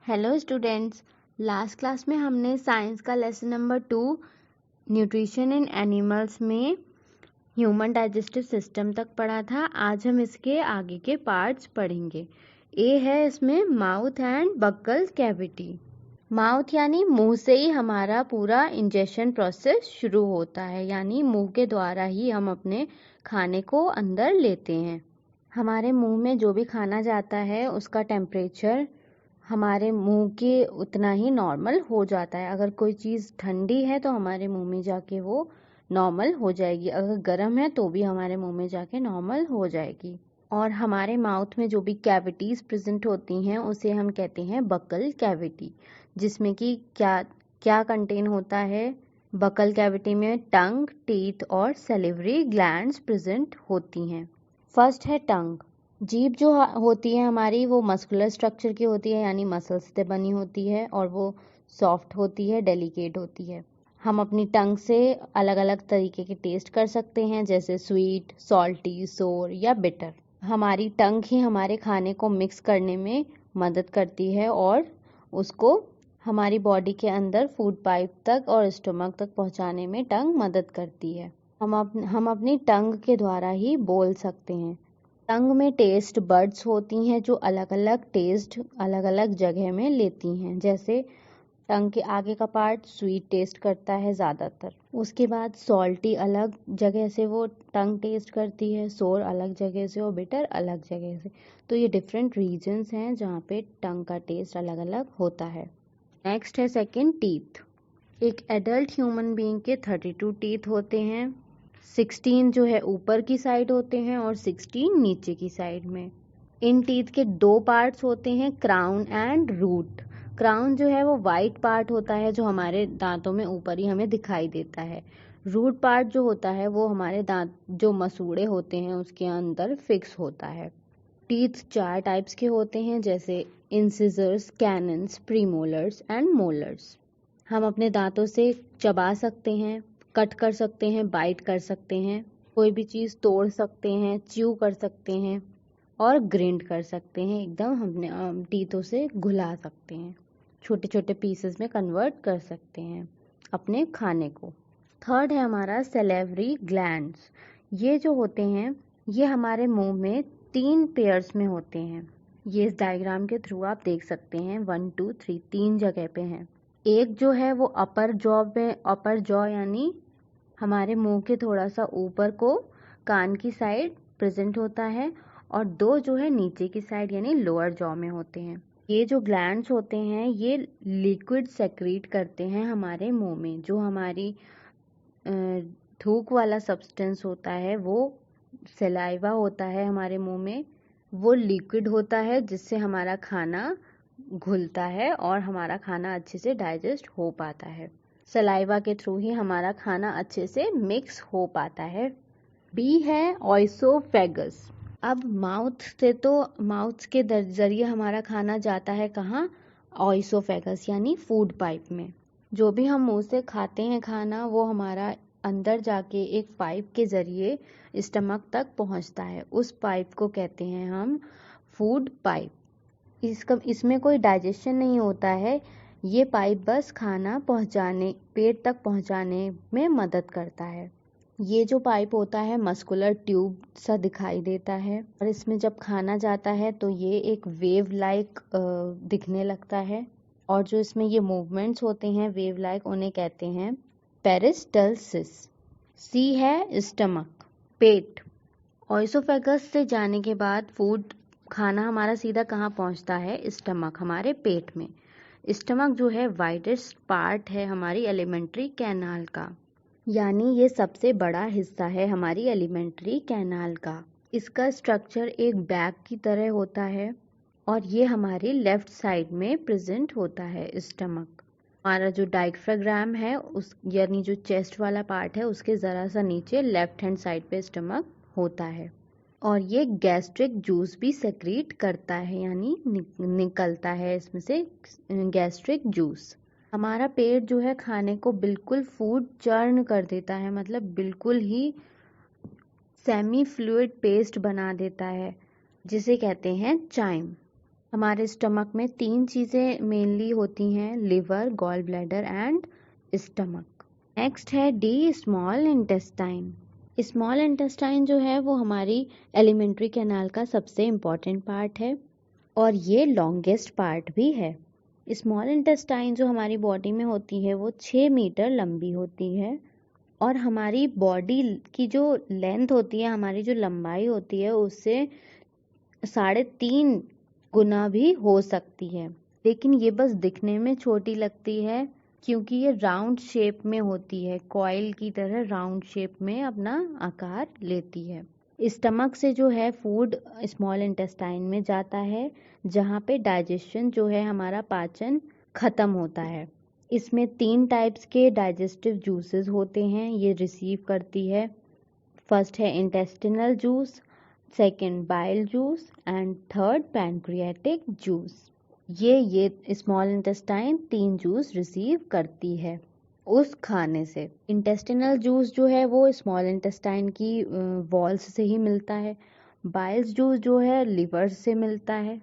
Hello students. Last class में हमने science का lesson number 2 nutrition in animals में ह्यूमन डाइजेस्टिव सिस्टम तक पढ़ा था। आज हम इसके आगे के पार्ट्स पढ़ेंगे। ए है इसमें mouth and buccal cavity. Mouth यानी मुंह से ही हमारा पूरा इंजेशन प्रोसेस शुरू होता है, यानी मुंह के द्वारा ही हम अपने खाने को अंदर लेते हैं। हमारे मुंह में जो भी खाना जाता है उसका टेम्परेचर हमारे मुंह के उतना ही नॉर्मल हो जाता है। अगर कोई चीज़ ठंडी है तो हमारे मुंह में जाके वो नॉर्मल हो जाएगी, अगर गर्म है तो भी हमारे मुंह में जाके नॉर्मल हो जाएगी। और हमारे माउथ में जो भी कैविटीज़ प्रेजेंट होती हैं उसे हम कहते हैं बकल कैविटी, जिसमें कि क्या क्या कंटेन होता है। बकल कैविटी में टंग, टीथ और सैलिवरी ग्लैंड्स प्रेजेंट होती हैं। फर्स्ट है टंग। जीभ जो होती है हमारी वो मस्कुलर स्ट्रक्चर की होती है, यानी मसल्स से बनी होती है और वो सॉफ्ट होती है, डेलिकेट होती है। हम अपनी टंग से अलग अलग तरीके के टेस्ट कर सकते हैं, जैसे स्वीट, सॉल्टी, सोर या बिटर। हमारी टंग ही हमारे खाने को मिक्स करने में मदद करती है और उसको हमारी बॉडी के अंदर फूड पाइप तक और स्टमक तक पहुंचाने में टंग मदद करती है। हम अपनी टंग के द्वारा ही बोल सकते हैं। टंग में टेस्ट बड्स होती हैं जो अलग अलग टेस्ट अलग अलग जगह में लेती हैं। जैसे टंग के आगे का पार्ट स्वीट टेस्ट करता है ज़्यादातर, उसके बाद सॉल्टी अलग जगह से वो टंग टेस्ट करती है, सोर अलग जगह से और बिटर अलग जगह से। तो ये डिफरेंट रीजन्स हैं जहाँ पे टंग का टेस्ट अलग अलग होता है। नेक्स्ट है सेकंड, टीथ। एक एडल्ट ह्यूमन बीइंग के 32 टीथ होते हैं। 16 जो है ऊपर की साइड होते हैं और 16 नीचे की साइड में। इन टीथ के दो पार्ट्स होते हैं, क्राउन एंड रूट। क्राउन जो है वो वाइट पार्ट होता है जो हमारे दांतों में ऊपर ही हमें दिखाई देता है। रूट पार्ट जो होता है वो हमारे दांत जो मसूड़े होते हैं उसके अंदर फिक्स होता है। टीथ 4 टाइप्स के होते हैं, जैसे incisors, cannons, premolars and molars. हम अपने दांतों से चबा सकते हैं, कट कर सकते हैं, बाइट कर सकते हैं, कोई भी चीज़ तोड़ सकते हैं, च्यू कर सकते हैं और ग्रिंड कर सकते हैं। एकदम हमने टीथों से घुला सकते हैं, छोटे छोटे पीसेस में कन्वर्ट कर सकते हैं अपने खाने को। थर्ड है हमारा सैलिवरी ग्लैंड्स। ये जो होते हैं ये हमारे मुंह में 3 पेयर्स में होते हैं। ये इस डायग्राम के थ्रू आप देख सकते हैं, 1 2 3 3 जगह पे हैं। एक जो है वो अपर जॉ में, अपर जॉ यानी हमारे मुंह के थोड़ा सा ऊपर को कान की साइड प्रेजेंट होता है, और 2 जो है नीचे की साइड यानी लोअर जॉ में होते हैं। ये जो ग्लैंड्स होते हैं ये लिक्विड सेक्रीट करते हैं हमारे मुंह में। जो हमारी थूक वाला सब्सटेंस होता है वो सलाइवा होता है हमारे मुंह में, वो लिक्विड होता है जिससे हमारा खाना घुलता है और हमारा खाना अच्छे से डाइजेस्ट हो पाता है। सलाइवा के थ्रू ही हमारा खाना अच्छे से मिक्स हो पाता है। बी है ऑइसोफेगस। अब माउथ के जरिए हमारा खाना जाता है कहाँ? ऑइसोफेगस यानी फूड पाइप में। जो भी हम मुंह से खाते हैं खाना वो हमारा अंदर जाके एक पाइप के जरिए स्टमक तक पहुंचता है। उस पाइप को कहते हैं हम फूड पाइप। इसमें कोई डाइजेशन नहीं होता है, ये पाइप बस खाना पहुंचाने, पेट तक पहुंचाने में मदद करता है। ये जो पाइप होता है मस्कुलर ट्यूब सा दिखाई देता है, और इसमें जब खाना जाता है तो ये एक वेव लाइक दिखने लगता है, और जो इसमें ये मूवमेंट्स होते हैं वेव लाइक उन्हें कहते हैं पेरिस्टल्सिस। सी है स्टमक, पेट। ऑइसोफेगस से जाने के बाद फूड खाना हमारा सीधा कहाँ पहुँचता है? स्टमक, हमारे पेट में। स्टमक जो है वाइडेस्ट पार्ट है हमारी एलिमेंट्री कैनाल का, यानी ये सबसे बड़ा हिस्सा है हमारी एलिमेंट्री कैनाल का। इसका स्ट्रक्चर एक बैग की तरह होता है और ये हमारी लेफ्ट साइड में प्रेजेंट होता है स्टमक। हमारा जो डायफ्राम है उस यानी जो चेस्ट वाला पार्ट है उसके ज़रा सा नीचे लेफ्ट हैंड साइड पे स्टमक होता है, और ये गैस्ट्रिक जूस भी सेक्रीट करता है, यानी निकलता है इसमें से गैस्ट्रिक जूस। हमारा पेट जो है खाने को बिल्कुल फूड चर्न कर देता है, मतलब बिल्कुल ही सेमी फ्लूइड पेस्ट बना देता है, जिसे कहते हैं चाइम। हमारे स्टमक में 3 चीज़ें मेनली होती हैं, liver, gall bladder and stomach. Next है D, small intestine. Small intestine जो है वो हमारी एलिमेंट्री कैनाल का सबसे इम्पॉर्टेंट पार्ट है और ये लॉन्गेस्ट पार्ट भी है। स्मॉल इंटेस्टाइन जो हमारी बॉडी में होती है वो 6 मीटर लंबी होती है और हमारी बॉडी की जो लेंथ होती है, हमारी जो लंबाई होती है उससे 3.5 गुना भी हो सकती है। लेकिन ये बस दिखने में छोटी लगती है क्योंकि ये राउंड शेप में होती है, कॉइल की तरह राउंड शेप में अपना आकार लेती है। स्टमक से जो है फूड स्मॉल इंटेस्टाइन में जाता है जहाँ पे डाइजेशन जो है हमारा पाचन खत्म होता है। इसमें 3 टाइप्स के डाइजेस्टिव जूसेस होते हैं, ये रिसीव करती है। फर्स्ट है intestinal juice, second bile juice and third pancreatic juice. ये स्मॉल इंटेस्टाइन 3 जूस रिसीव करती है उस खाने से। इंटेस्टिनल जूस जो है वो स्मॉल इंटेस्टाइन की वॉल्स से ही मिलता है, बाइल्स जूस जो है लिवर से मिलता है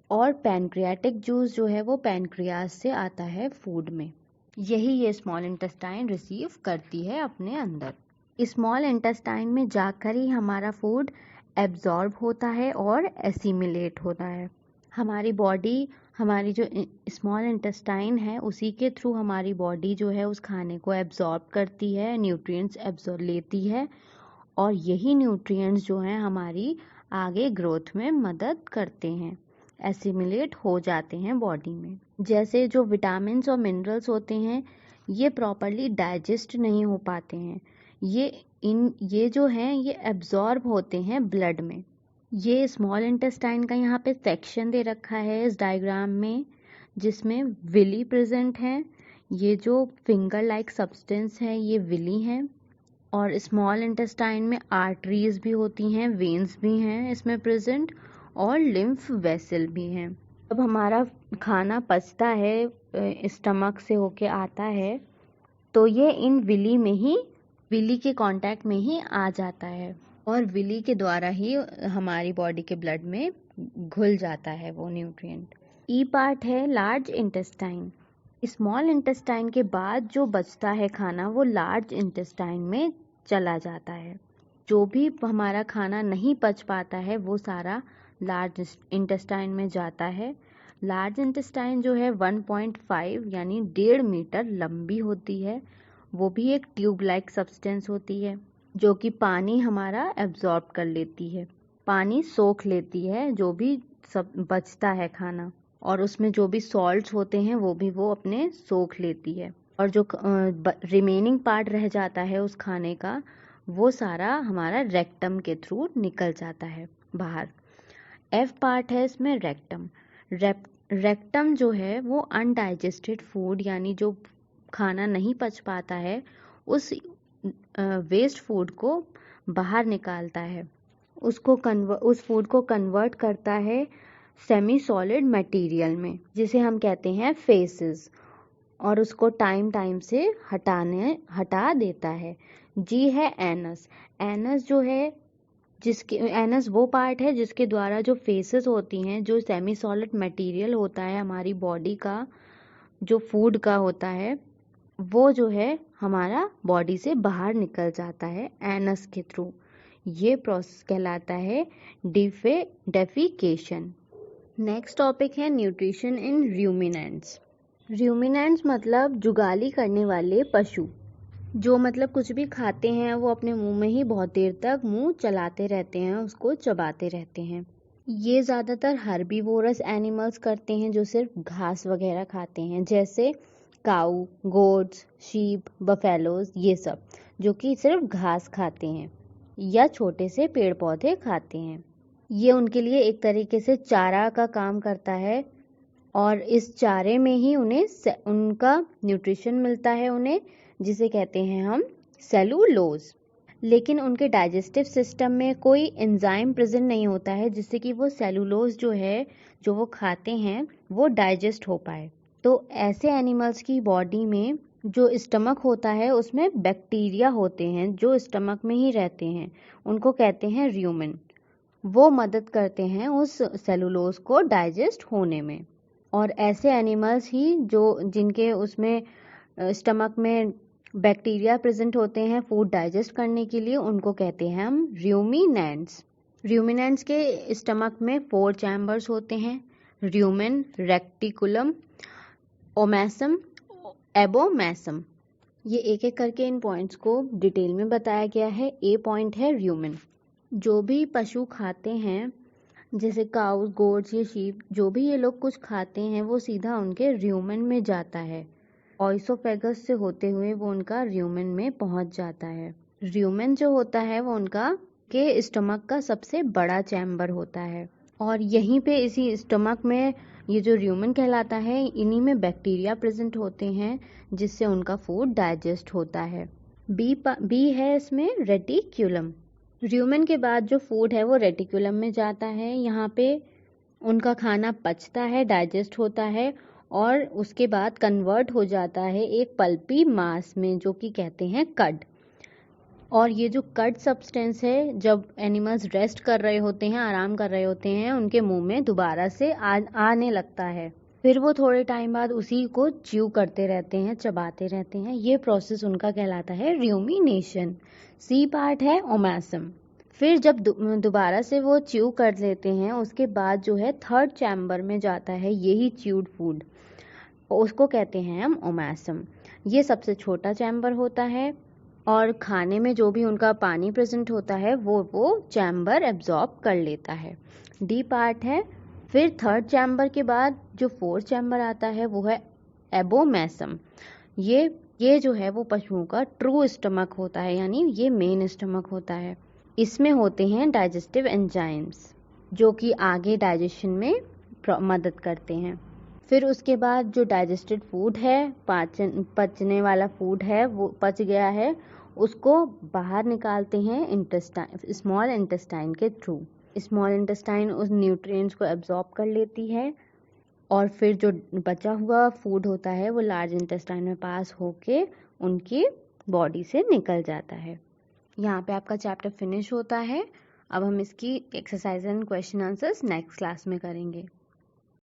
और पैनक्रियाटिक जूस जो है वो पैनक्रियास से आता है फूड में। यही ये स्मॉल इंटेस्टाइन रिसीव करती है अपने अंदर। स्मॉल इंटेस्टाइन में जाकर ही हमारा फूड एब्जॉर्ब होता है और एसिमिलेट होता है। हमारी बॉडी, हमारी जो स्मॉल इंटेस्टाइन है उसी के थ्रू हमारी बॉडी जो है उस खाने को एब्जॉर्ब करती है, न्यूट्रिएंट्स एब्जॉर्ब लेती है और यही न्यूट्रिएंट्स जो हैं हमारी आगे ग्रोथ में मदद करते हैं, एसिमिलेट हो जाते हैं बॉडी में। जैसे जो विटामिन्स और मिनरल्स होते हैं ये प्रॉपरली डाइजेस्ट नहीं हो पाते हैं, ये जो हैं ये एब्जॉर्ब होते हैं ब्लड में। ये स्मॉल इंटेस्टाइन का यहाँ पे सेक्शन दे रखा है इस डायग्राम में जिसमें विली प्रेजेंट है। ये जो फिंगर लाइक सब्सटेंस है ये विली है और स्मॉल इंटेस्टाइन में आर्टरीज भी होती हैं, वेन्स भी हैं इसमें प्रेजेंट और लिम्फ वेसल भी हैं। जब हमारा खाना पचता है स्टमक से होके आता है तो ये इन विली के कांटेक्ट में ही आ जाता है और विली के द्वारा ही हमारी बॉडी के ब्लड में घुल जाता है वो न्यूट्रिएंट। ई पार्ट है लार्ज इंटेस्टाइन। स्मॉल इंटेस्टाइन के बाद जो बचता है खाना वो लार्ज इंटेस्टाइन में चला जाता है। जो भी हमारा खाना नहीं पच पाता है वो सारा लार्ज इंटेस्टाइन में जाता है। लार्ज इंटेस्टाइन जो है 1.5 यानी 1.5 मीटर लंबी होती है। वो भी एक ट्यूब लाइक सब्सटेंस होती है जो कि पानी हमारा एब्जॉर्ब कर लेती है, पानी सोख लेती है जो भी सब बचता है खाना और उसमें जो भी सॉल्ट्स होते हैं वो भी वो अपने सोख लेती है और जो रिमेनिंग पार्ट रह जाता है उस खाने का वो सारा हमारा रेक्टम के थ्रू निकल जाता है बाहर। एफ पार्ट है इसमें रेक्टम। रेक्टम जो है वो अनडाइजेस्टेड फूड यानी जो खाना नहीं पच पाता है उस वेस्ट फूड को बाहर निकालता है, उस फूड को कन्वर्ट करता है सेमी सॉलिड मटेरियल में जिसे हम कहते हैं फेसेस और उसको टाइम से हटा देता है। जी है एनस। एनस जो है एनस वो पार्ट है जिसके द्वारा जो फेसेस होती हैं, जो सेमी सॉलिड मटेरियल होता है हमारी बॉडी का, जो फूड का होता है वो जो है हमारा बॉडी से बाहर निकल जाता है एनस के थ्रू। ये प्रोसेस कहलाता है डेफिकेशन। नेक्स्ट टॉपिक है न्यूट्रिशन इन रूमिनेंट्स। रूमिनेंट्स मतलब जुगाली करने वाले पशु, जो मतलब कुछ भी खाते हैं वो अपने मुंह में ही बहुत देर तक मुंह चलाते रहते हैं, उसको चबाते रहते हैं। ये ज़्यादातर हर्बीवोरस एनिमल्स करते हैं जो सिर्फ घास वगैरह खाते हैं, जैसे काऊ, गोट्स, शीप, बफेलोज, ये सब जो कि सिर्फ घास खाते हैं या छोटे से पेड़ पौधे खाते हैं। ये उनके लिए एक तरीके से चारा का काम करता है और इस चारे में ही उन्हें उनका न्यूट्रिशन मिलता है उन्हें, जिसे कहते हैं हम सेलुलोज। लेकिन उनके डाइजेस्टिव सिस्टम में कोई एंजाइम प्रेजेंट नहीं होता है जिससे कि वो सेलुलोज जो है जो वो खाते हैं वो डाइजेस्ट हो पाए। तो ऐसे एनिमल्स की बॉडी में जो स्टमक होता है उसमें बैक्टीरिया होते हैं जो स्टमक में ही रहते हैं, उनको कहते हैं रूमेन। वो मदद करते हैं उस सेलुलोज को डाइजेस्ट होने में। और ऐसे एनिमल्स ही जिनके उसमें स्टमक में बैक्टीरिया प्रेजेंट होते हैं फूड डाइजेस्ट करने के लिए, उनको कहते हैं हम र्यूमिनेंट्स। र्यूमिनेंट्स के स्टमक में 4 चैम्बर्स होते हैं, र्यूमेन, रेक्टिकुलम, ओमैसम, एबोमैसम। ये एक एक करके इन पॉइंट्स को डिटेल में बताया गया है। ए पॉइंट है र्यूमेन। जो भी पशु खाते हैं जैसे काउस, गोट्स, ये शीप, जो भी ये लोग कुछ खाते हैं वो सीधा उनके र्यूमेन में जाता है। ऑइसोफेगस से होते हुए वो उनका र्यूमेन में पहुंच जाता है। र्यूमेन जो होता है वो उनका के स्टमक का सबसे बड़ा चैम्बर होता है और यहीं पे इसी स्टमक में ये जो र्यूमेन कहलाता है, इन्हीं में बैक्टीरिया प्रेजेंट होते हैं जिससे उनका फूड डाइजेस्ट होता है। बी है इसमें रेटिक्यूलम। र्यूमेन के बाद जो फूड है वो रेटिक्यूलम में जाता है। यहाँ पे उनका खाना पचता है, डाइजेस्ट होता है और उसके बाद कन्वर्ट हो जाता है एक पल्पी मास में, जो कि कहते हैं कड। और ये जो कड सब्सटेंस है, जब एनिमल्स रेस्ट कर रहे होते हैं, आराम कर रहे होते हैं, उनके मुंह में दोबारा से आने लगता है। फिर वो थोड़े टाइम बाद उसी को च्यू करते रहते हैं, चबाते रहते हैं। ये प्रोसेस उनका कहलाता है र्यूमिनेशन। सी पार्ट है ओमैसम। फिर जब दोबारा से वो च्यू कर लेते हैं, उसके बाद जो है थर्ड चैम्बर में जाता है यही च्यूड फूड, उसको कहते हैं हम ओमैसम। ये सबसे छोटा चैम्बर होता है और खाने में जो भी उनका पानी प्रेजेंट होता है वो चैम्बर एब्जॉर्ब कर लेता है। डी पार्ट है। फिर थर्ड चैम्बर के बाद जो फोर्थ चैम्बर आता है वो है एबोमैसम। ये जो है वो पशुओं का ट्रू स्टमक होता है, यानी ये मेन स्टमक होता है। इसमें होते हैं डाइजेस्टिव एंजाइम्स जो कि आगे डाइजेशन में मदद करते हैं। फिर उसके बाद जो डाइजेस्टेड फूड है, पचने वाला फूड है, वो पच गया है, उसको बाहर निकालते हैं स्मॉल इंटेस्टाइन के थ्रू। स्मॉल इंटेस्टाइन उस न्यूट्रिएंट्स को एब्जॉर्ब कर लेती है और फिर जो बचा हुआ फूड होता है वो लार्ज इंटेस्टाइन में पास होके उनकी बॉडी से निकल जाता है। यहाँ पे आपका चैप्टर फिनिश होता है। अब हम इसकी exercise and question answers next class में करेंगे।